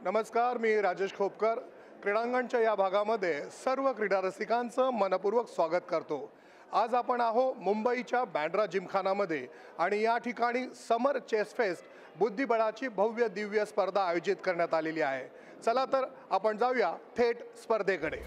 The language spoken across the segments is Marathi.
नमस्कार, मी राजेश खोपकर. क्रीडांगणच्या या भागामध्ये सर्व क्रीडा रसिकांचं मनपूर्वक स्वागत करतो. आज आपण आहो मुंबईच्या बँड्रा जिमखानामध्ये आणि या ठिकाणी समर चेस फेस्ट बुद्धिबळाची भव्य दिव्य स्पर्धा आयोजित करण्यात आलेली आहे. चला तर आपण जाऊया थेट स्पर्धेकडे.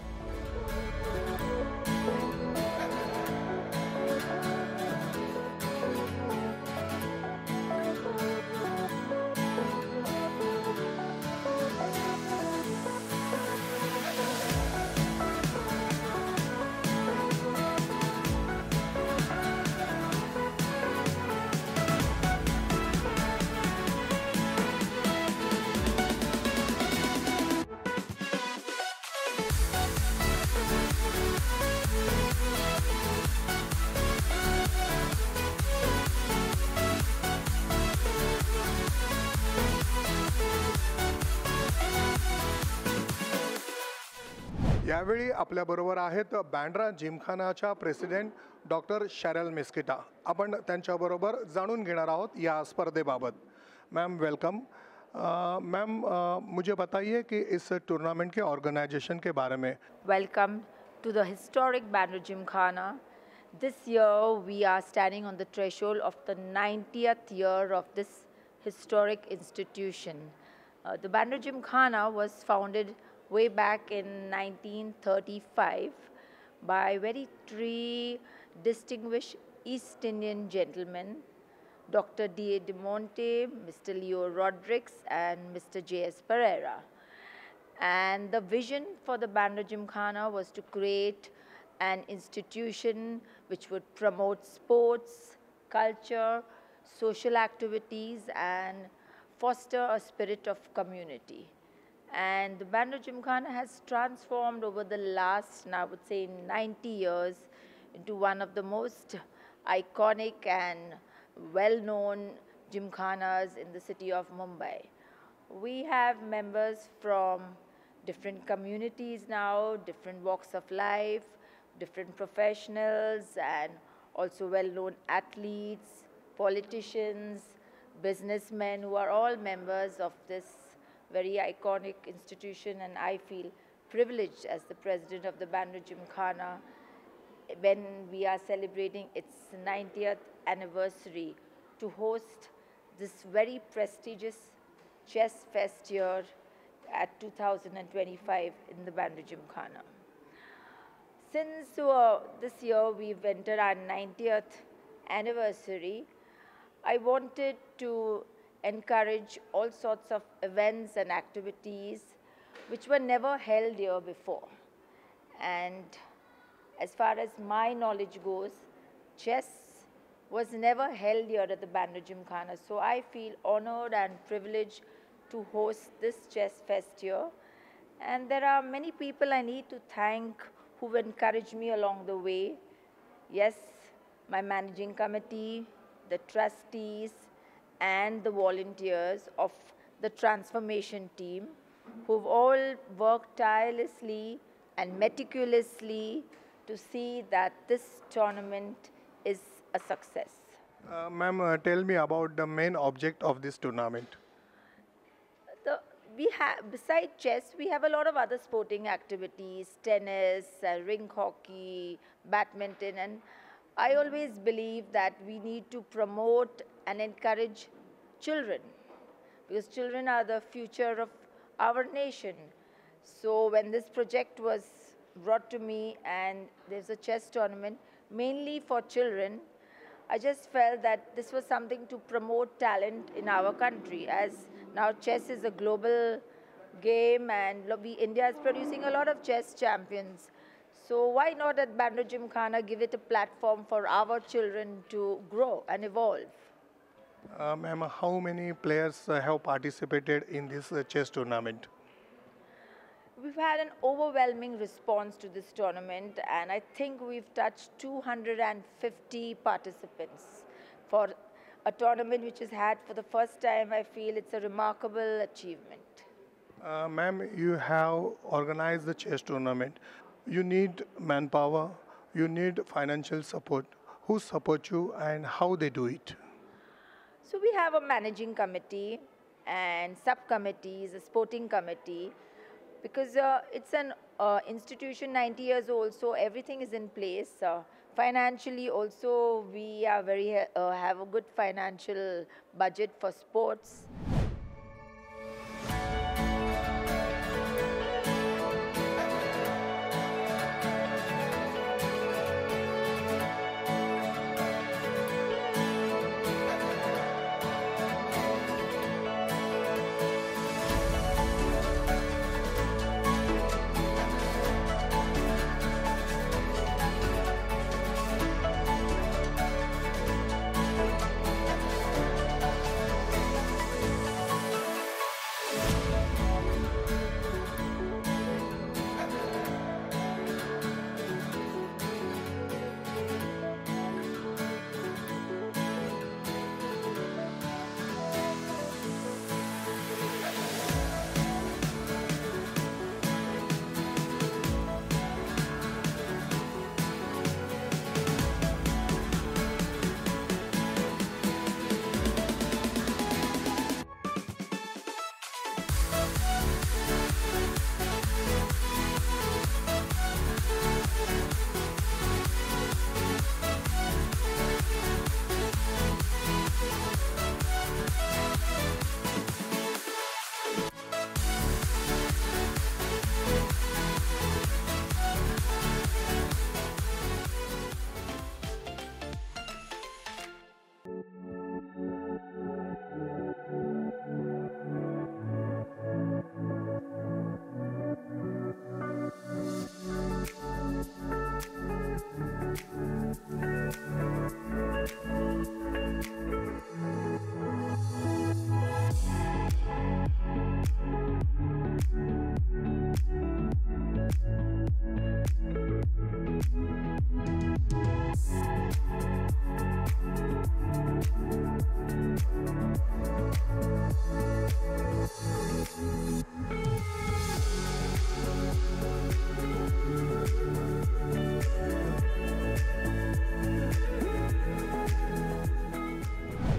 यावेळी आपल्याबरोबर आहेत बँड्रा जिमखानाच्या प्रेसिडेंट डॉक्टर शॅरल मेस्किटा. आपण त्यांच्याबरोबर जाणून घेणार आहोत या स्पर्धेबाबत. Ma'am welcome. मैम मुझे बताइए कि इस टूर्नामेंट के ऑर्गेनाइजेशन के बारे में. Welcome to the historic Bandra Gymkhana. This year we are standing on the threshold of the 90th year of this historic institution. The Bandra Gymkhana was founded way back in 1935 by very three distinguished East Indian gentlemen, Dr. D.A. De Monte, Mr. Leo Rodrigues, and Mr. J.S. Pereira. And the vision for the Bandra Gymkhana was to create an institution which would promote sports, culture, social activities, and foster a spirit of community. And the Bandra Gymkhana has transformed over the last, I would say, 90 years into one of the most iconic and well-known gymkhanas in the city of Mumbai. We have members from different communities now, different walks of life, different professionals, and also well-known athletes, politicians, businessmen who are all members of this very iconic institution, and I feel privileged as the president of the Bandra Gymkhana when we are celebrating its 90th anniversary to host this very prestigious chess fest here at 2025 in the Bandra Gymkhana. Since this year we've entered our 90th anniversary, I wanted to encourage all sorts of events and activities which were never held here before. And as far as my knowledge goes, chess was never held here at the Bandra Gymkhana. So I feel honored and privileged to host this chess fest here. And there are many people I need to thank who've encouraged me along the way. Yes, my managing committee, the trustees, and the volunteers of the transformation team who've all worked tirelessly and meticulously to see that this tournament is a success. Ma'am, tell me about the main object of this tournament. Besides chess, we have a lot of other sporting activities, tennis, ring hockey, badminton, and I always believe that we need to promote and encourage children because children are the future of our nation. So when this project was brought to me and there's a chess tournament mainly for children, I just felt that this was something to promote talent in our country, as now chess is a global game and India is producing a lot of chess champions. So why not at Bandra Gymkhana give it a platform for our children to grow and evolve? Ma'am, how many players have participated in this chess tournament? We've had an overwhelming response to this tournament, and I think we've touched 250 participants. For a tournament which is had for the first time, I feel it's a remarkable achievement. Ma'am, you have organized the chess tournament. You need manpower, you need financial support. Who support you and how they do it? So we have a managing committee and subcommittees, a sporting committee, because it's an institution 90 years old, so everything is in place. Financially also, we are have a good financial budget for sports.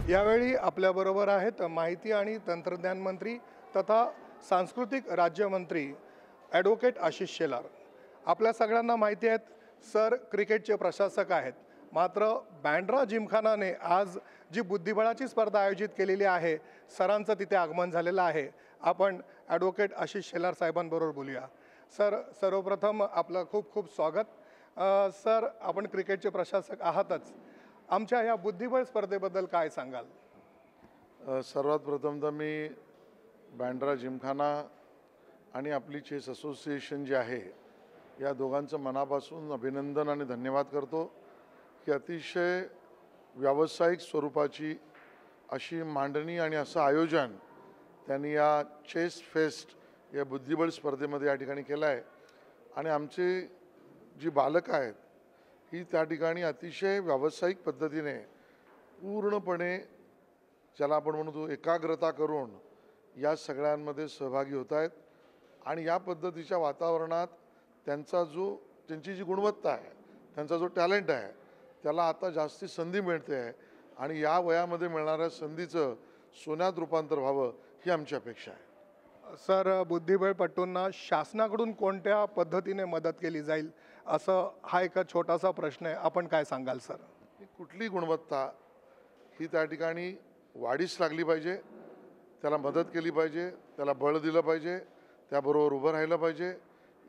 यावेळी आपल्याबरोबर आहेत माहिती आणि तंत्रज्ञान मंत्री तथा सांस्कृतिक राज्यमंत्री ॲडव्होकेट आशिष शेलार. आपल्या सगळ्यांना माहिती आहेत सर क्रिकेटचे प्रशासक आहेत, मात्र बँड्रा जिमखानाने आज जी बुद्धिबळाची स्पर्धा आयोजित केलेली आहे, सरांचं तिथे आगमन झालेलं आहे. आपण ॲडव्होकेट आशिष शेलार साहेबांबरोबर बोलूया. सर, सर्वप्रथम आपलं खूप खूप स्वागत. सर, आपण क्रिकेटचे प्रशासक आहातच, आमच्या या बुद्धिबळ स्पर्धेबद्दल काय सांगाल? सर्वात प्रथम तर मी बँड्रा जिमखाना आणि आपली चेस असोसिएशन जे आहे या दोघांचं मनापासून अभिनंदन आणि धन्यवाद करतो की अतिशय व्यावसायिक स्वरूपाची अशी मांडणी आणि असं आयोजन त्यांनी या चेस फेस्ट या बुद्धिबळ स्पर्धेमध्ये या ठिकाणी केलं आहे. आणि आमची जी बालकं आहेत ही त्या ठिकाणी अतिशय व्यावसायिक पद्धतीने पूर्णपणे ज्याला आपण म्हणतो एकाग्रता करून या सगळ्यांमध्ये सहभागी होत आहेत. आणि या पद्धतीच्या वातावरणात त्यांची जी गुणवत्ता आहे, त्यांचा जो टॅलेंट आहे, त्याला आता जास्ती संधी मिळते आहे. आणि या वयामध्ये मिळणाऱ्या संधीचं सोन्यात रूपांतर व्हावं ही आमची अपेक्षा आहे. सर, बुद्धिबळपटूंना शासनाकडून कोणत्या पद्धतीने मदत केली जाईल, असं हा एक छोटासा प्रश्न आहे, आपण काय सांगाल सर? कुठली गुणवत्ता ही त्या ठिकाणी वाढीस लागली पाहिजे, त्याला मदत केली पाहिजे, त्याला बळ दिलं पाहिजे, त्याबरोबर उभं राहिलं पाहिजे.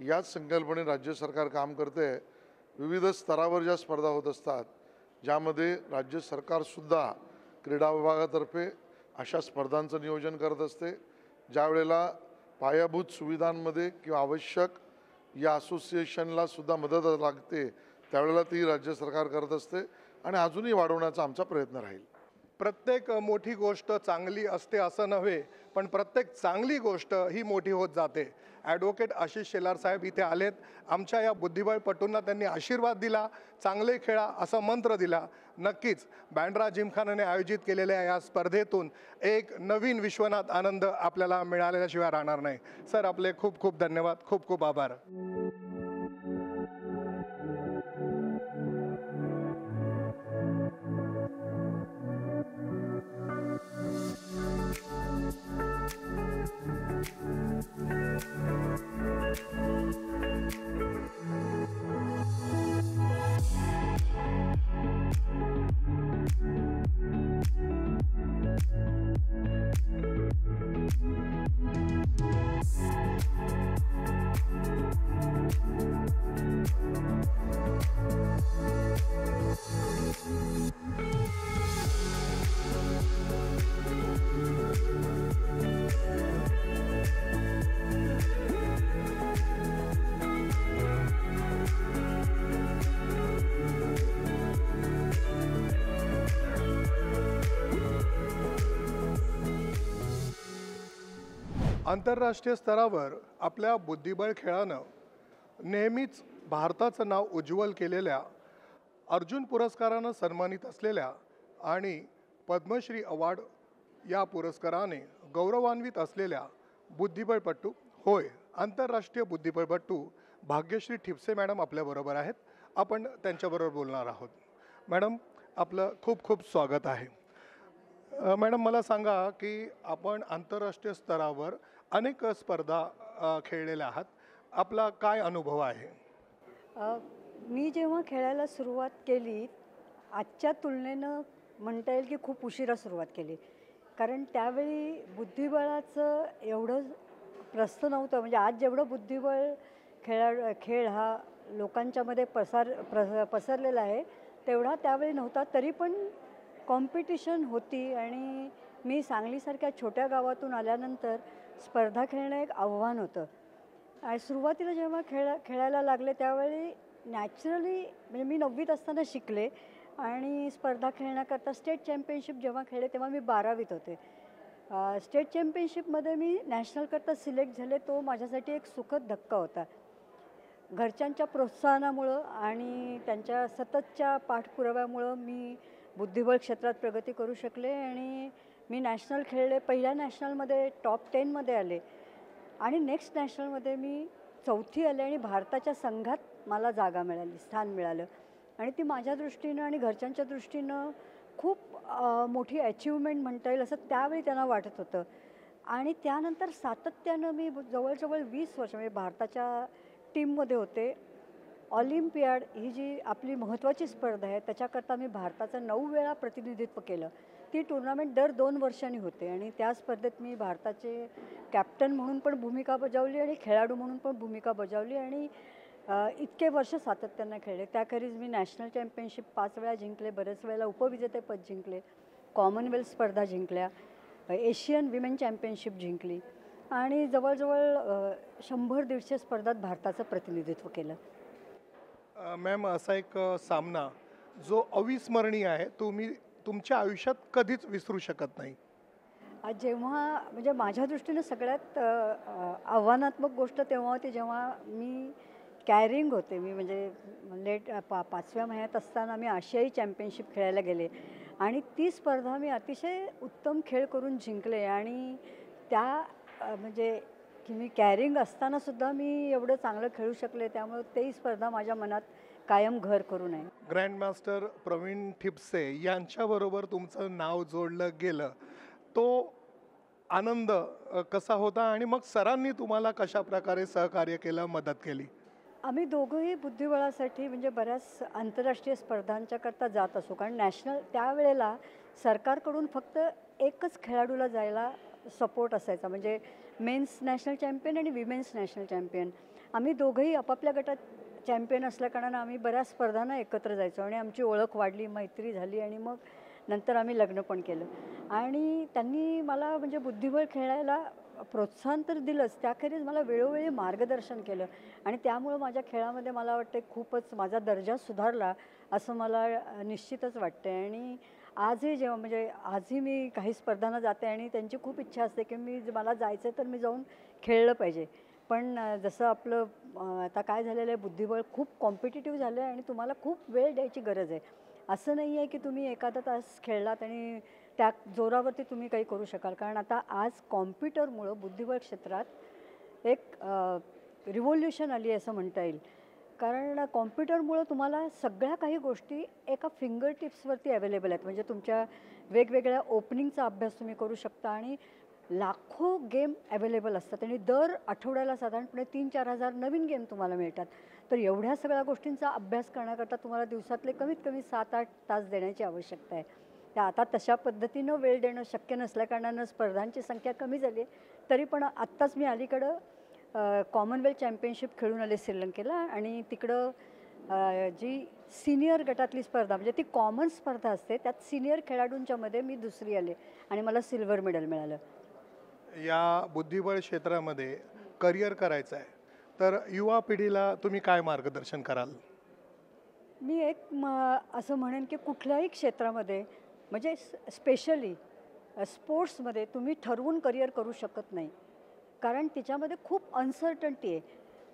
याच संकल्पनेने राज्य सरकार काम करते. विविध स्तरावर ज्या स्पर्धा होत असतात, ज्यामध्ये राज्य सरकारसुद्धा क्रीडा विभागातर्फे अशा स्पर्धांचं नियोजन करत असते. ज्या वेळेला पायाभूत सुविधांमध्ये किंवा आवश्यक या असोसिएशनला सुद्धा मदत लागते, त्यावेळेला ती राज्य सरकार करत असते आणि अजूनही वाढवण्याचा आमचा प्रयत्न राहील. प्रत्येक मोठी गोष्ट चांगली असते असं नव्हे, पण प्रत्येक चांगली गोष्ट ही मोठी होत जाते. ॲडव्होकेट आशिष शेलार साहेब इथे आलेत. आमच्या या बुद्धिबळपटूंना त्यांनी आशीर्वाद दिला, चांगले खेळा असं मंत्र दिला. नक्कीच बँड्रा जिमखानाने आयोजित केलेल्या या स्पर्धेतून एक नवीन विश्वनाथ आनंद आपल्याला मिळाल्याशिवाय राहणार नाही. सर, आपले खूप खूप धन्यवाद, खूप खूप आभार. आंतरराष्ट्रीय स्तरावर आपल्या बुद्धिबळ खेळानं नेहमीच भारताचं नाव उज्ज्वल केलेल्या, अर्जुन पुरस्कारानं सन्मानित असलेल्या आणि पद्मश्री अवॉर्ड या पुरस्काराने गौरवान्वित असलेल्या बुद्धिबळपटू होय आंतरराष्ट्रीय बुद्धिबळपटू भाग्यश्री ठिपसे मॅडम आपल्याबरोबर आहेत. आपण त्यांच्याबरोबर बोलणार आहोत. मॅडम, आपलं खूप खूप स्वागत आहे. मॅडम, मला सांगा की आपण आंतरराष्ट्रीय स्तरावर अनेक स्पर्धा खेळलेल्या आहात. आपला काय अनुभव आहे? मी जेव्हा खेळायला सुरुवात केली, आजच्या तुलनेनं म्हणता येईल की खूप उशिरा सुरुवात केली. कारण त्यावेळी बुद्धिबळाचं एवढं प्रस्थ नव्हतं. म्हणजे आज जेवढं बुद्धिबळ खेळ हा लोकांच्यामध्ये पसरलेला आहे तेवढा त्यावेळी नव्हता. तरी पण कॉम्पिटिशन होती आणि मी सांगलीसारख्या छोट्या गावातून आल्यानंतर स्पर्धा खेळणं एक आव्हान होतं. आणि सुरुवातीला जेव्हा खेळायला लागले त्यावेळी नॅचरली म्हणजे मी 9वीत असताना शिकले आणि स्पर्धा खेळण्याकरता स्टेट चॅम्पियनशिप जेव्हा खेळले तेव्हा मी 12वीत होते. स्टेट चॅम्पियनशिपमध्ये मी नॅशनलकरता सिलेक्ट झाले. तो माझ्यासाठी एक सुखद धक्का होता. घरच्यांच्या प्रोत्साहनामुळं आणि त्यांच्या सततच्या पाठपुराव्यामुळं मी बुद्धिबळ क्षेत्रात प्रगती करू शकले आणि मी नॅशनल खेळले. पहिल्या नॅशनलमध्ये टॉप 10मध्ये आले आणि नेक्स्ट नॅशनलमध्ये मी 4थी आले आणि भारताच्या संघात मला जागा मिळाली, स्थान मिळालं. आणि ती माझ्या दृष्टीनं आणि घरच्यांच्या दृष्टीनं खूप मोठी अचिव्हमेंट म्हणता येईल असं त्यावेळी त्यांना वाटत होतं. आणि त्यानंतर सातत्यानं मी जवळजवळ 20 वर्ष म्हणजे भारताच्या टीममध्ये होते. ऑलिम्पियाड ही जी आपली महत्त्वाची स्पर्धा आहे त्याच्याकरता मी भारताचं 9 वेळा प्रतिनिधित्व केलं. ती टुर्नामेंट दर 2 वर्षांनी होते आणि त्या स्पर्धेत मी भारताचे कॅप्टन म्हणून पण भूमिका बजावली आणि खेळाडू म्हणून पण भूमिका बजावली आणि इतके वर्ष सातत्यानं खेळले. त्याखेरीज मी नॅशनल चॅम्पियनशिप 5 वेळा जिंकले, बरेच वेळेला उपविजेतेपद जिंकले, कॉमनवेल्थ स्पर्धा जिंकल्या, एशियन विमेन चॅम्पियनशिप जिंकली आणि जवळजवळ 100-150 स्पर्धात भारताचं प्रतिनिधित्व केलं. मॅम, असा एक सामना जो अविस्मरणीय आहे, तुम्ही तुमच्या आयुष्यात कधीच विसरू शकत नाही? जेव्हा म्हणजे माझ्या दृष्टीनं सगळ्यात आव्हानात्मक गोष्ट तेव्हा होती जेव्हा मी कॅरिंग होते. मी म्हणजे लेट 5व्या महिन्यात असताना मी आशियाई चॅम्पियनशिप खेळायला गेले आणि ती स्पर्धा मी अतिशय उत्तम खेळ करून जिंकले आणि त्या म्हणजे की मी कॅरिंग असतानासुद्धा मी एवढं चांगलं खेळू शकले. त्यामुळे तेही स्पर्धा माझ्या मनात कायम घर करू नये. ग्रँडमास्टर प्रवीण ठिपसे यांच्याबरोबर तुमचं नाव जोडलं गेलं, तो आनंद कसा होता आणि मग सरांनी तुम्हाला कशा प्रकारे सहकार्य केलं, मदत केली? आम्ही दोघंही बुद्धिबळासाठी म्हणजे बऱ्याच आंतरराष्ट्रीय स्पर्धांच्याकरता जात असू. कारण नॅशनल त्यावेळेला सरकारकडून फक्त एकच खेळाडूला जायला सपोर्ट असायचा, म्हणजे मेन्स नॅशनल चॅम्पियन आणि विमेन्स नॅशनल चॅम्पियन. आम्ही दोघंही आपापल्या गटात चॅम्पियन असल्याकारणानं आम्ही बऱ्याच स्पर्धांना एकत्र जायचो आणि आमची ओळख वाढली, मैत्री झाली आणि मग नंतर आम्ही लग्न पण केलं. आणि त्यांनी मला म्हणजे बुद्धिबळ खेळायला प्रोत्साहन तर दिलंच, त्याखेरीज मला वेळोवेळी मार्गदर्शन केलं आणि त्यामुळं माझ्या खेळामध्ये मला वाटते खूपच माझा दर्जा सुधारला असं मला निश्चितच वाटते. आणि आजही जेव्हा म्हणजे आजही मी काही स्पर्धांना जाते आणि त्यांची खूप इच्छा असते की मला जायचं तर मी जाऊन खेळलं पाहिजे. पण जसं आपलं आता काय झालेलं आहे, बुद्धिबळ खूप कॉम्पिटिटिव्ह झालं आहे आणि तुम्हाला खूप वेळ द्यायची गरज आहे. असं नाही आहे की तुम्ही एखादा तास खेळलात आणि त्या जोरावरती तुम्ही काही करू शकाल. कारण आता आज कॉम्प्युटरमुळं बुद्धिबळ क्षेत्रात एक रिव्होल्युशन आली आहे असं म्हणता येईल. कारण कॉम्प्युटरमुळं तुम्हाला सगळ्या काही गोष्टी एका फिंगर टिप्सवरती अवेलेबल आहेत. म्हणजे तुमच्या वेगवेगळ्या ओपनिंगचा अभ्यास तुम्ही करू शकता आणि लाखो गेम अवेलेबल असतात आणि दर आठवड्याला साधारणपणे 3-4 हजार नवीन गेम तुम्हाला मिळतात. तर एवढ्या सगळ्या गोष्टींचा अभ्यास करण्याकरता तुम्हाला दिवसातले कमीत कमी 7-8 तास देण्याची आवश्यकता आहे. त्या आता तशा पद्धतीनं वेळ देणं शक्य नसल्याकारणानं स्पर्धांची संख्या कमी झाली आहे. तरी पण आत्ताच मी अलीकडं कॉमनवेल्थ चॅम्पियनशिप खेळून आले श्रीलंकेला आणि तिकडं जी सिनियर गटातली स्पर्धा म्हणजे ती कॉमन स्पर्धा असते त्यात सिनियर खेळाडूंच्यामध्ये मी दुसरी आले आणि मला सिल्वर मेडल मिळालं. या बुद्धिबळ क्षेत्रामध्ये करिअर करायचं आहे तर युवा पिढीला तुम्ही काय मार्गदर्शन कराल? मी असं म्हणेन की कुठल्याही क्षेत्रामध्ये म्हणजे स्पेशली स्पोर्ट्समध्ये तुम्ही ठरवून करिअर करू शकत नाही. कारण तिच्यामध्ये खूप अनसर्टन्टी आहे.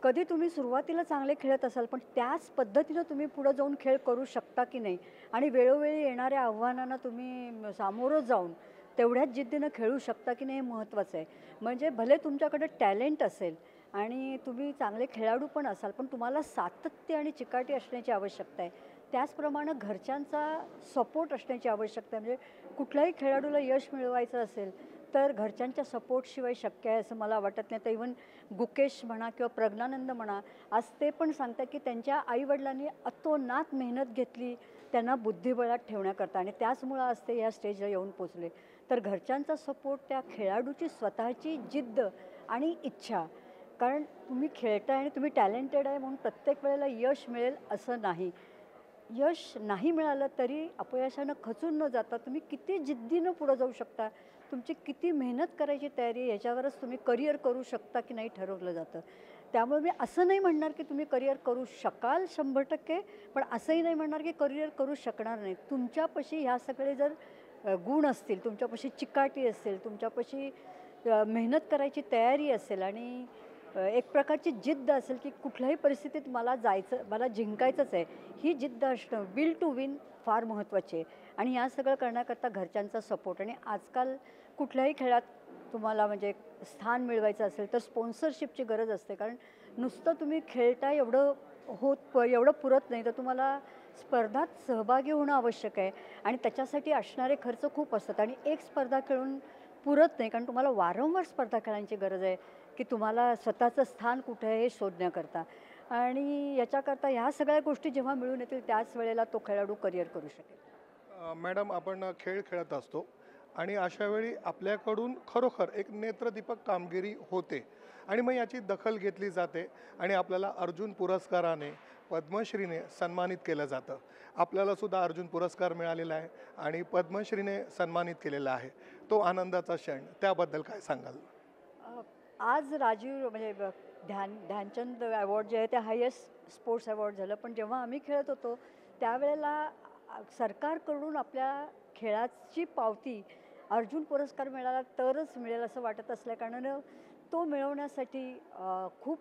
कधी तुम्ही सुरुवातीला चांगले खेळत असाल, पण त्याच पद्धतीनं तुम्ही पुढं जाऊन खेळ करू शकता की नाही आणि वेळोवेळी येणाऱ्या आव्हानांना तुम्ही सामोरं जाऊन तेवढ्याच जिद्दीनं खेळू शकता की नाही हे महत्त्वाचं आहे. म्हणजे भले तुमच्याकडे टॅलेंट असेल आणि तुम्ही चांगले खेळाडू पण असाल, पण तुम्हाला सातत्य आणि चिकाटी असण्याची आवश्यकता आहे. त्याचप्रमाणे घरच्यांचा सपोर्ट असण्याची आवश्यकता आहे. म्हणजे कुठल्याही खेळाडूला यश मिळवायचं असेल तर घरच्यांच्या सपोर्टशिवाय शक्य आहे असं मला वाटत नाही. तर इवन गुकेश म्हणा किंवा प्रज्ञानंद म्हणा, आज ते पण सांगतात की त्यांच्या आईवडिलांनी अतोनात मेहनत घेतली त्यांना बुद्धिबळात ठेवण्याकरता आणि त्याचमुळं आज ते या स्टेजला येऊन पोचले. तर घरच्यांचा सपोर्ट, त्या खेळाडूची स्वतःची जिद्द आणि इच्छा, कारण तुम्ही खेळताय आणि तुम्ही टॅलेंटेड आहे म्हणून प्रत्येक वेळेला यश मिळेल असं नाही. यश नाही मिळालं तरी अपयशानं खचून न जाता तुम्ही किती जिद्दीनं पुढं जाऊ शकता, तुमची किती मेहनत करायची तयारी आहे याच्यावरच तुम्ही करिअर करू शकता की नाही ठरवलं जातं. त्यामुळे मी असं नाही म्हणणार की तुम्ही करिअर करू शकाल 100%, पण असंही नाही म्हणणार की करिअर करू शकणार नाही. तुमच्यापाशी ह्या सगळे जर गुण असतील, तुमच्यापाशी चिकाटी असेल, तुमच्यापाशी मेहनत करायची तयारी असेल आणि एक प्रकारची जिद्द असेल की कुठल्याही परिस्थितीत मला जायचं, मला जिंकायचंच आहे, ही जिद्द असणं, विल टू विन फार महत्त्वाची आहे. आणि या सगळं करण्याकरता घरच्यांचा सपोर्ट आणि आजकाल कुठल्याही खेळात तुम्हाला म्हणजे स्थान मिळवायचं असेल तर स्पॉन्सरशिपची गरज असते. कारण नुसतं तुम्ही खेळता एवढं पुरत नाही, तर तुम्हाला स्पर्धात सहभागी होणं आवश्यक आहे आणि त्याच्यासाठी असणारे खर्च खूप असतात आणि एक स्पर्धा खेळून पुरत नाही, कारण तुम्हाला वारंवार स्पर्धा खेळायची गरज आहे की तुम्हाला स्वतःचं स्थान कुठे आहे हे शोधण्याकरता. आणि याच्याकरता ह्या सगळ्या गोष्टी जेव्हा मिळून येतील त्याच वेळेला तो खेळाडू करिअर करू शकेल. मॅडम, आपण खेळ खेळत असतो आणि अशा वेळी आपल्याकडून खरोखर एक नेत्रदीपक कामगिरी होते आणि मग याची दखल घेतली जाते आणि आपल्याला अर्जुन पुरस्काराने, पद्मश्रीने सन्मानित केलं जातं. आपल्याला सुद्धा अर्जुन पुरस्कार मिळालेला आहे आणि पद्मश्रीने सन्मानित केलेला आहे. तो आनंदाचा क्षण, त्याबद्दल काय सांगाल? आज राजीव म्हणजे ध्यानचंद अवॉर्ड जे आहे ते हायेस्ट स्पोर्ट्स अवॉर्ड झालं, पण जेव्हा आम्ही खेळत होतो त्यावेळेला सरकारकडून आपल्या खेळाची पावती अर्जुन पुरस्कार मिळाला तरच मिळेल असं वाटत असल्याकारणानं तो मिळवण्यासाठी खूप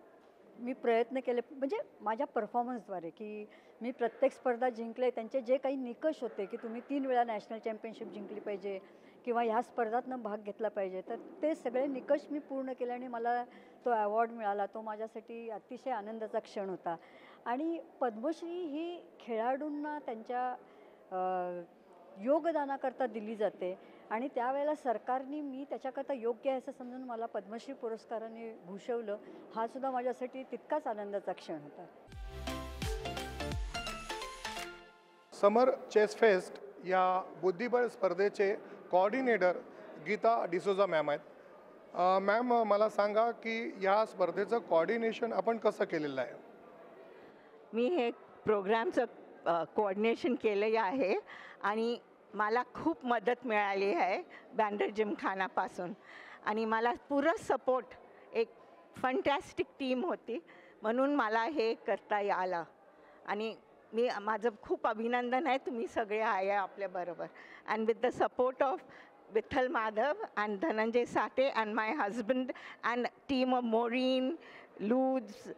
मी प्रयत्न केले, म्हणजे माझ्या परफॉर्मन्सद्वारे, की मी प्रत्येक स्पर्धा जिंकले. त्यांचे जे काही निकष होते की तुम्ही 3 वेळा नॅशनल चॅम्पियनशिप जिंकली पाहिजे किंवा ह्या स्पर्धातनं भाग घेतला पाहिजे, तर ते सगळे निकष मी पूर्ण केले आणि मला तो अवॉर्ड मिळाला. तो माझ्यासाठी अतिशय आनंदाचा क्षण होता. आणि पद्मश्री ही खेळाडूंना त्यांच्या योगदानाकरता दिली जाते आणि त्यावेळेला सरकारने मी त्याच्याकरता योग्य आहे असं समजून मला पद्मश्री पुरस्काराने भूषवलं. हा सुद्धा माझ्यासाठी तितकाच आनंदाचा क्षण होता. समर चेस फेस्ट या बुद्धिबळ स्पर्धेचे कोऑर्डिनेटर गीता डिसोजा मॅम आहेत. मॅम, मला सांगा की या स्पर्धेचं कोऑर्डिनेशन आपण कसं केलेलं आहे? मी हे प्रोग्रामचं कोऑर्डिनेशन केले आहे आणि मला खूप मदत मिळाली आहे बँड्रा जिमखानापासून आणि मला पुरा सपोर्ट, एक फंटॅस्टिक टीम होती म्हणून मला हे करता आलं आणि माझं खूप अभिनंदन आहे, तुम्ही सगळे आहे आपल्याबरोबर. And with the support of Vithal Madhav and Dhananjay Sate and my husband and team of Maureen, Luz,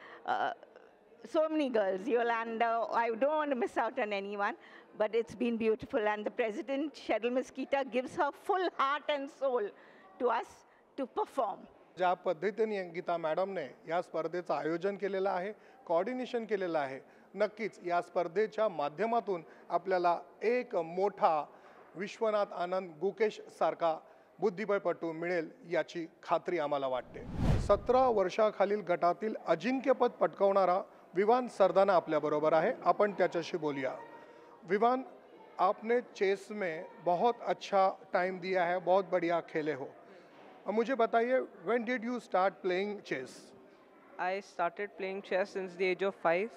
so many girls, Yolanda, I don't want to miss out on anyone, but it's been beautiful. And the president, Cheryl Mesquita, gives her full heart and soul to us to perform. ज्या पद्धतीने गीता मॅडमने या स्पर्धेचं आयोजन केलेलं आहे, कोऑर्डिनेशन केलेलं आहे, नक्कीच या स्पर्धेच्या माध्यमातून आपल्याला एक मोठा विश्वनाथ आनंद गुकेश सारखा बुद्धिबळपटू मिळेल याची खात्री आम्हाला वाटते. 17 वर्षाखालील गटातील अजिंक्यपद पटकावणारा विवान सरदाना आपल्याबरोबर आहे. आपण त्याच्याशी बोलूया. विवान, आपने चेस में बहुत अच्छा टाइम दिया है, बहुत बढ़िया खेले हो. मुझे बताइए, when did you start playing chess? I started playing chess since the age of 5.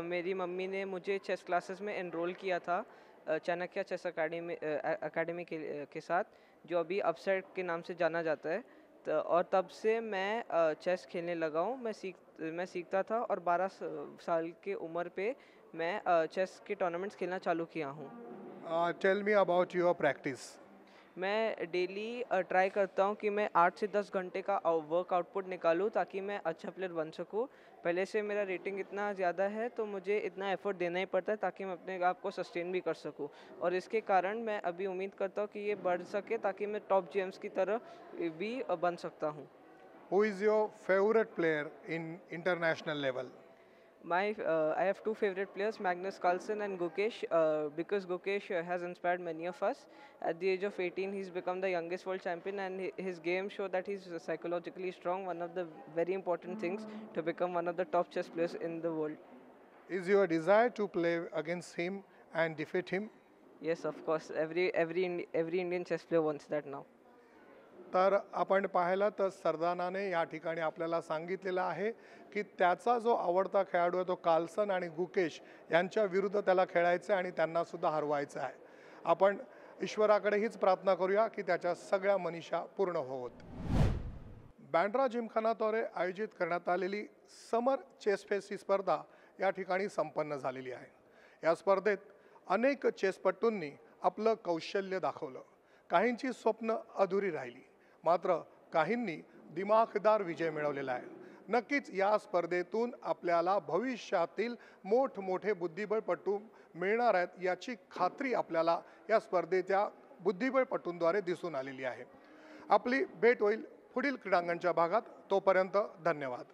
मेरी मम्मी ने मुझे चेस क्लासेस में एनरोल किया था चाणक्य चेस अकेडमी के साथ, जो अभी अपसेट के नाम से जाना जाता है. और तब से मैं चेस खेलने लगा हूँ. मैं सीखता था और 12 साल के उम्र पे मैं चेस के टूर्नामेंट्स खेलना चालू किया हूँ. Tell me about your practice. मैं डेली ट्राई करता हूँ कि मैं 8 से 10 घंटे का वर्क आउटपुट निकालूँ ताकि मैं अच्छा प्लेयर बन सकूँ। पहले से मेरा रेटिंग इतना ज़्यादा है तो मुझे इतना एफर्ट देना ही पड़ता है ताकि मैं अपने आप को सस्टेन भी कर सकूँ, और इसके कारण मैं अभी उम्मीद करता हूँ कि ये बढ़ सके ताकि मैं टॉप जेम्स की तरह भी बन सकता हूँ। Who is your favorite player in international level? I have two favorite players, Magnus Carlsen and Gukesh, because Gukesh has inspired many of us. At the age of 18, he's become the youngest world champion, and his game showed that he's psychologically strong. One of the very important things to become one of the top chess players in the world. Is your desire to play against him and defeat him? Yes, of course. Every Indian chess player wants that now. तर आपण पाहिलं तर सरदानाने या ठिकाणी आपल्याला सांगितलेलं आहे की त्याचा जो आवडता खेळाडू आहे तो कार्लसन आणि गुकेश यांच्या विरुद्ध त्याला खेळायचं आहे आणि त्यांना सुद्धा हरवायचं आहे. आपण ईश्वराकडे हीच प्रार्थना करूया की त्याच्या सगळ्या मनीषा पूर्ण होत. बँड्रा जिमखानाद्वारे आयोजित करण्यात आलेली समर चेस फेस्ट ही स्पर्धा या ठिकाणी संपन्न झालेली आहे. या स्पर्धेत अनेक चेसपटूंनी आपलं कौशल्य दाखवलं. काहींची स्वप्न अधुरी राहिली, मात्र काहींनी दिमाखदार विजय मिळवलेला आहे. नक्कीच या स्पर्धेतून आपल्याला भविष्यातील मोठमोठे बुद्धिबळपटू मिळणार आहेत याची खात्री आपल्याला या स्पर्धेच्या बुद्धिबळपटूंद्वारे दिसून आलेली आहे. आपली भेट होईल पुढील क्रीडांगणच्या भागात. तोपर्यंत धन्यवाद.